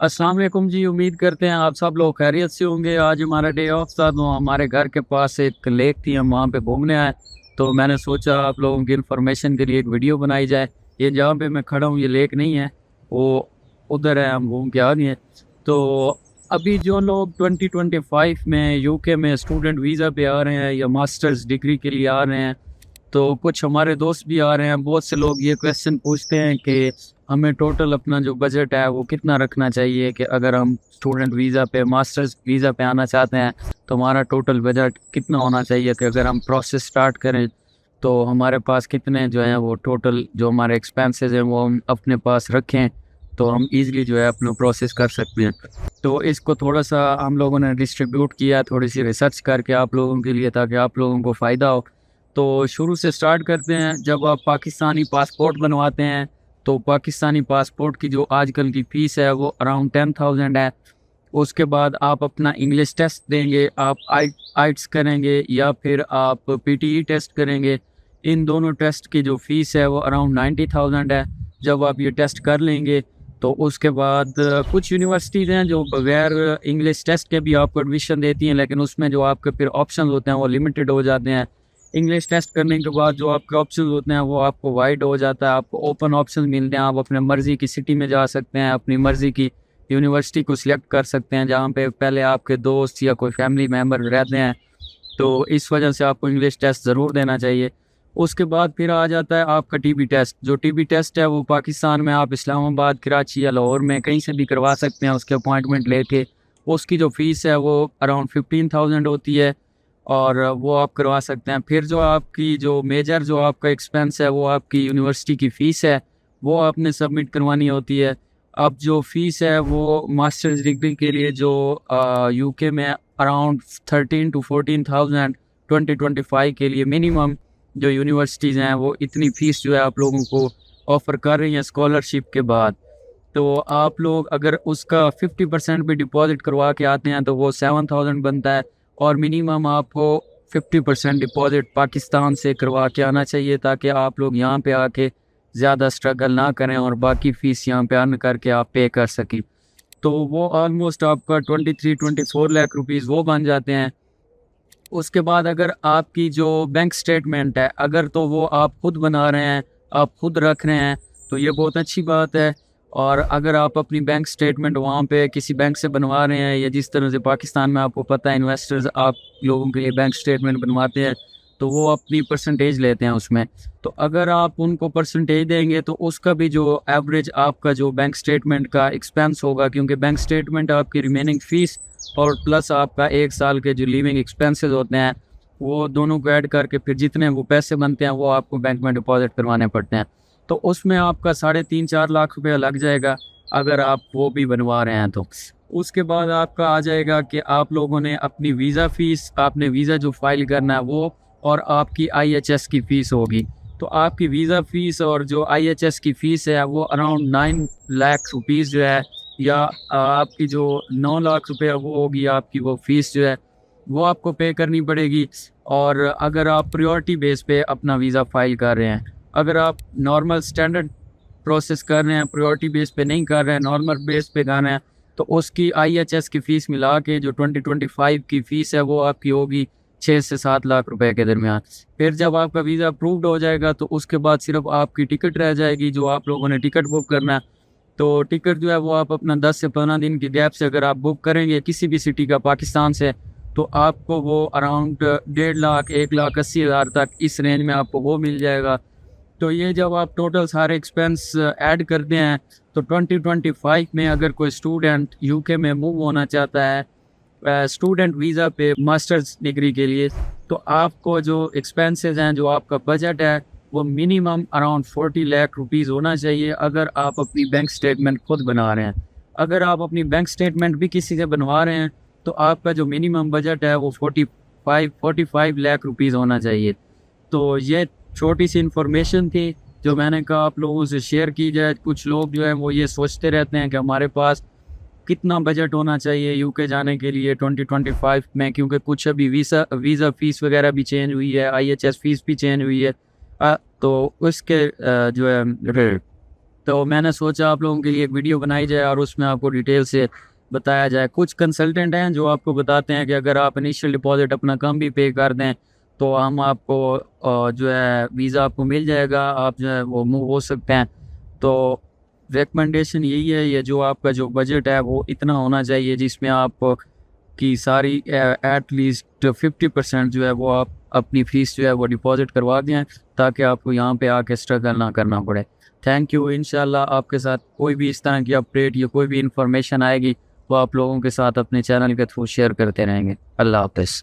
अस्सलाम वालेकुम जी। उम्मीद करते हैं आप सब लोग खैरियत से होंगे। आज हमारा डे ऑफ था तो हमारे घर के पास एक लेक थी, हम वहाँ पे घूमने आए। तो मैंने सोचा आप लोगों की इन्फॉर्मेशन के लिए एक वीडियो बनाई जाए। ये जहाँ पे मैं खड़ा हूँ ये लेक नहीं है, वो उधर है, हम घूम के आ गए हैं। तो अभी जो लोग 2025 में यूके में स्टूडेंट वीज़ा पे आ रहे हैं या मास्टर्स डिग्री के लिए आ रहे हैं, तो कुछ हमारे दोस्त भी आ रहे हैं। बहुत से लोग ये क्वेश्चन पूछते हैं कि हमें टोटल अपना जो बजट है वो कितना रखना चाहिए, कि अगर हम स्टूडेंट वीज़ा पे मास्टर्स वीज़ा पे आना चाहते हैं तो हमारा टोटल बजट कितना होना चाहिए, कि अगर हम प्रोसेस स्टार्ट करें तो हमारे पास कितने जो है वो टोटल जो हमारे एक्सपेंसेस हैं वो हम अपने पास रखें तो हम इजीली जो है अपना प्रोसेस कर सकते हैं। तो इसको थोड़ा सा हम लोगों ने डिस्ट्रीब्यूट किया, थोड़ी सी रिसर्च करके आप लोगों के लिए, ताकि आप लोगों को फ़ायदा हो। तो शुरू से स्टार्ट करते हैं। जब आप पाकिस्तानी पासपोर्ट बनवाते हैं तो पाकिस्तानी पासपोर्ट की जो आजकल की फ़ीस है वो अराउंड 10,000 है। उसके बाद आप अपना इंग्लिश टेस्ट देंगे, आप आइट्स करेंगे या फिर आप पीटीई टेस्ट करेंगे। इन दोनों टेस्ट की जो फ़ीस है वो अराउंड 90,000 है। जब आप ये टेस्ट कर लेंगे तो उसके बाद कुछ यूनिवर्सिटीज़ हैं जो बगैर इंग्लिश टेस्ट के भी आपको एडमिशन देती हैं, लेकिन उसमें जो आपके फिर ऑप्शन होते हैं वो लिमिटेड हो जाते हैं। इंग्लिश टेस्ट करने के बाद जो आपके ऑप्शन होते हैं वो आपको वाइड हो जाता है, आपको ओपन ऑप्शन मिलते हैं। आप अपने मर्ज़ी की सिटी में जा सकते हैं, अपनी मर्ज़ी की यूनिवर्सिटी को सिलेक्ट कर सकते हैं जहाँ पे पहले आपके दोस्त या कोई फैमिली मेम्बर रहते हैं। तो इस वजह से आपको इंग्लिश टेस्ट ज़रूर देना चाहिए। उसके बाद फिर आ जाता है आपका टीबी टेस्ट। जो टीबी टेस्ट है वो पाकिस्तान में आप इस्लामाबाद, कराची या लाहौर में कहीं से भी करवा सकते हैं उसके अपॉइंटमेंट लेके। उसकी जो फ़ीस है वो अराउंड 15,000 होती है और वो आप करवा सकते हैं। फिर जो आपकी जो मेजर जो आपका एक्सपेंस है वो आपकी यूनिवर्सिटी की फ़ीस है, वो आपने सबमिट करवानी होती है। अब जो फ़ीस है वो मास्टर्स डिग्री के लिए जो यूके में अराउंड 13 to 14,000 2025 के लिए मिनिमम जो यूनिवर्सिटीज़ हैं वो इतनी फ़ीस जो है आप लोगों को ऑफ़र कर रही हैं स्कॉलरशिप के बाद। तो आप लोग अगर उसका 50% भी डिपॉज़िट करवा के आते हैं तो वो 7,000 बनता है। और मिनिमम आपको 50% डिपॉज़िट पाकिस्तान से करवा के आना चाहिए, ताकि आप लोग यहाँ पे आके ज़्यादा स्ट्रगल ना करें और बाकी फ़ीस यहाँ पे अर्न करके आप पे कर सकें। तो वो ऑलमोस्ट आपका 23-24 लाख रुपीज़ वो बन जाते हैं। उसके बाद अगर आपकी जो बैंक स्टेटमेंट है, अगर तो वो आप खुद बना रहे हैं, आप खुद रख रहे हैं, तो ये बहुत अच्छी बात है। और अगर आप अपनी बैंक स्टेटमेंट वहाँ पे किसी बैंक से बनवा रहे हैं, या जिस तरह से पाकिस्तान में आपको पता है इन्वेस्टर्स आप लोगों के लिए बैंक स्टेटमेंट बनवाते हैं, तो वो अपनी परसेंटेज लेते हैं उसमें। तो अगर आप उनको परसेंटेज देंगे तो उसका भी जो एवरेज आपका जो बैंक स्टेटमेंट का एक्सपेंस होगा, क्योंकि बैंक स्टेटमेंट आपकी रिमेनिंग फ़ीस और प्लस आपका 1 साल के जो लिविंग एक्सपेंसेस होते हैं वो दोनों को ऐड करके फिर जितने वो पैसे बनते हैं वो आपको बैंक में डिपॉजिट करवाने पड़ते हैं। तो उसमें आपका 3.5-4 लाख रुपया लग जाएगा अगर आप वो भी बनवा रहे हैं तो। उसके बाद आपका आ जाएगा कि आप लोगों ने अपनी वीज़ा फ़ीस, आपने वीज़ा जो फाइल करना है वो, और आपकी आईएचएस की फ़ीस होगी। तो आपकी वीज़ा फ़ीस और जो आईएचएस की फ़ीस है वो अराउंड 9 लाख रुपीज़ जो है, या आपकी जो 9 लाख रुपए वो होगी आपकी वो फ़ीस जो है वो आपको पे करनी पड़ेगी। और अगर आप प्रायोरिटी बेस पे अपना वीज़ा फ़ाइल कर रहे हैं, अगर आप नॉर्मल स्टैंडर्ड प्रोसेस कर रहे हैं, प्रायोरिटी बेस पे नहीं कर रहे हैं, नॉर्मल बेस पे कर रहे हैं, तो उसकी आईएचएस की फ़ीस मिला के जो 2025 की फ़ीस है वो आपकी होगी 6 से 7 लाख रुपए के दरमियान। फिर जब आपका वीज़ा अप्रूव्ड हो जाएगा तो उसके बाद सिर्फ आपकी टिकट रह जाएगी, जो आप लोगों ने टिकट बुक करना है। तो टिकट जो है वो आप अपना 10 से 15 दिन की गैप से अगर आप बुक करेंगे किसी भी सिटी का पाकिस्तान से, तो आपको वो अराउंड 1.5 लाख 1,80,000 तक इस रेंज में आपको वो मिल जाएगा। तो ये जब आप टोटल सारे एक्सपेंस ऐड करते हैं तो 2025 में अगर कोई स्टूडेंट यूके में मूव होना चाहता है स्टूडेंट वीज़ा पे मास्टर्स डिग्री के लिए, तो आपको जो एक्सपेंसेस हैं, जो आपका बजट है, वो मिनिमम अराउंड 40 लाख रुपीज़ होना चाहिए अगर आप अपनी बैंक स्टेटमेंट खुद बना रहे हैं। अगर आप अपनी बैंक स्टेटमेंट भी किसी से बनवा रहे हैं तो आपका जो मिनिमम बजट है वो 45 लाख रुपीज़ होना चाहिए। तो ये छोटी सी इन्फॉर्मेशन थी जो मैंने कहा आप लोगों से शेयर की जाए। कुछ लोग जो है वो ये सोचते रहते हैं कि हमारे पास कितना बजट होना चाहिए यूके जाने के लिए 2025 में, क्योंकि कुछ अभी वीज़ा फ़ीस वगैरह भी चेंज हुई है, आईएचएस फ़ीस भी चेंज हुई है। तो उसके जो है तो मैंने सोचा आप लोगों के लिए एक वीडियो बनाई जाए और उसमें आपको डिटेल से बताया जाए। कुछ कंसल्टेंट हैं जो आपको बताते हैं कि अगर आप इनिशियल डिपॉजिट अपना कम भी पे कर दें तो हम आपको जो है वीज़ा आपको मिल जाएगा, आप जो है वो मूव हो सकते हैं। तो रिकमेंडेशन यही है, ये जो आपका जो बजट है वो इतना होना चाहिए जिसमें आप की सारी एट लीस्ट 50% जो है वो आप अपनी फ़ीस जो है वो डिपॉजिट करवा दें, ताकि आपको यहाँ पे आके स्ट्रगल ना करना पड़े। Thank you. इंशाल्लाह आपके साथ कोई भी इस तरह की अपडेट या कोई भी इंफॉर्मेशन आएगी वो आप लोगों के साथ अपने चैनल के थ्रू शेयर करते रहेंगे। अल्लाह हाफ़िज़।